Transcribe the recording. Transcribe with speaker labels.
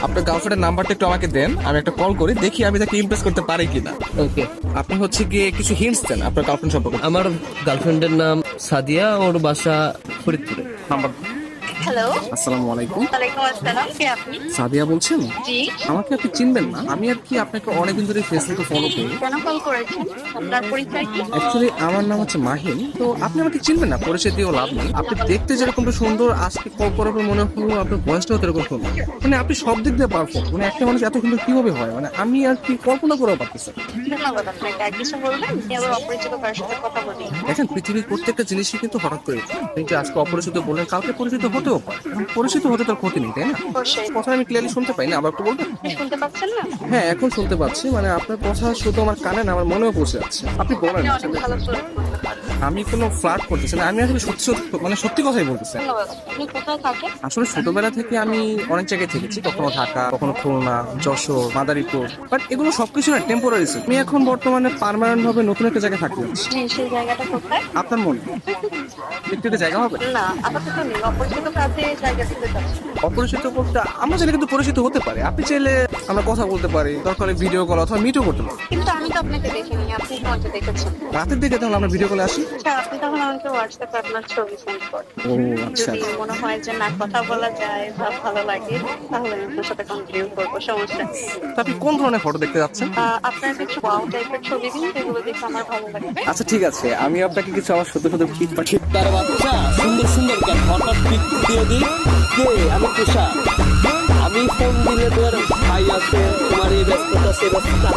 Speaker 1: আপনার গার্লফ্রেন্ডের নাম্বারটা একটু আমাকে দেন, আমি একটা কল করি, দেখি আমি তাকে ইমপ্রেস করতে পারি কিনা।
Speaker 2: ওকে।
Speaker 1: আপনি হচ্ছে গিয়ে কিছু হিন্টস দেন আপনার গার্লফ্রেন্ড সম্পর্কে।
Speaker 2: আমার গার্লফ্রেন্ডের নাম সাদিয়া, ওর বাসা ফরিদপুরে।
Speaker 1: নাম্বার।
Speaker 3: হ্যালো।
Speaker 1: আসসালামু আলাইকুম।
Speaker 3: ওয়ালাইকুম আসসালাম, কে আপনি?
Speaker 1: সাদিয়া বলছেন?
Speaker 3: জি।
Speaker 1: আমাকে আপনি চিনবেন না, আমি আর কি আপনাকে অনেকদিন ধরে ফেসবুকে ফলো করি।
Speaker 3: কেন কল করেছেন? আপনার পরিচয় কি?
Speaker 1: অ্যাকচুয়ালি আমার নাম হচ্ছে মাহিন, তো আপনি আমাকে চিনবেন না, পরিচয় দিয়েও লাভ নেই। আপনি দেখতে যেরকমটা সুন্দর, আজকে কল করার পর মনে হলো আপনার বয়সটাও এরকম সুন্দর। মানে আপনি সব দিক দিয়ে পারফেক্ট, মানে একটা মানুষ এত সুন্দর কিভাবে হয়, মানে আমি আর কি কল্পনা করেও পারতেছি না।
Speaker 3: ধন্যবাদ আপনাকে। আর কিছু বলবেন? আমি আবার অপরিচিত কারোর সাথে কথা বলি।
Speaker 1: দেখেন, পৃথিবীর প্রত্যেকটা জিনিসই কিন্তু হঠাৎ করে হয়। আপনি যে আজকে অপরিচিত বললেন, কালকে পরিচিত হতেও পারে। এখন পরিচিত হতে তার ক্ষতি নেই, তাই না?
Speaker 3: অবশ্যই।
Speaker 1: কথা আমি ক্লিয়ারলি শুনতে পাই না, আবার একটু বলবেন?
Speaker 3: শুনতে পাচ্ছেন না?
Speaker 1: হ্যাঁ, এখন শুনতে পাচ্ছি। মানে আপনার কথা শুধু আমার কানে না, আমার মনেও পৌঁছে যাচ্ছে। আপনি বলেন।
Speaker 3: আপনি অনেক ভালো ফ্লার্ট করতে পারেন।
Speaker 1: আমি কোনো ফ্লার্ট করতেছি না, আমি আসলে সত্যি সত্যি, মানে সত্যি কথাই বলতেছি।
Speaker 3: ধন্যবাদ। আপনি কোথায় থাকেন?
Speaker 1: আসলে ছোটবেলা থেকে আমি অনেক জায়গায় থেকেছি, কখনো ঢাকা, কখনো খুলনা, যশোর, মাদারীপুর, বাট এগুলো সবকিছু না টেম্পোরারি। আমি এখন বর্তমানে পার্মানেন্ট ভাবে নতুন একটা জায়গায় থাকতে যাচ্ছি।
Speaker 3: জি, সেই জায়গাটা কোথায়?
Speaker 1: আপনার মনে একটু একটা জায়গা হবে?
Speaker 3: না, আপাতত নেই। অপরিচিত কাজে জায়গা থেকে যাচ্ছি।
Speaker 1: অপরিচিত বলতে আমরা চাইলে কিন্তু পরিচিত হতে পারি। আপনি চাইলে আমরা কথা বলতে পারি, দরকার হলে ভিডিও কল অথবা মিটও করতে পারি।
Speaker 3: কিন্তু আমি তো আপনাকে দেখিনি, আপনি আমাকে দেখেছেন।
Speaker 1: রাতের দিকে তাহলে আমরা ভিডিও কলে আসি।
Speaker 3: আচ্ছা, আপনি তখন আমাকে হোয়াটসঅ্যাপে আপনার ছবি সেন্ড করেন।
Speaker 1: ও আচ্ছা।
Speaker 3: যদি মনে হয় যে না, কথা বলা যায় বা ভালো লাগে, তাহলে আমি আপনার সাথে কন্টিনিউ করবো, সমস্যা নেই।
Speaker 1: তো আপনি কোন ধরনের ফটো দেখতে যাচ্ছেন?
Speaker 3: আপনার কিছু ওয়াও টাইপের ছবি দিন, যেগুলো দেখে আমার ভালো লাগবে।
Speaker 1: আচ্ছা ঠিক আছে, আমি আপনাকে কিছু আমার সত্য সত্য পিক পাঠিয়ে।
Speaker 2: তার বাচ্চা সুন্দর সুন্দর কেন হঠাৎ পিক দিয়ে দিই। কে? আমি তুষার। আমি ফোন দিলে তোর ভাই আছে, তোমার এই ব্যস্ততা সে ব্যস্ততা,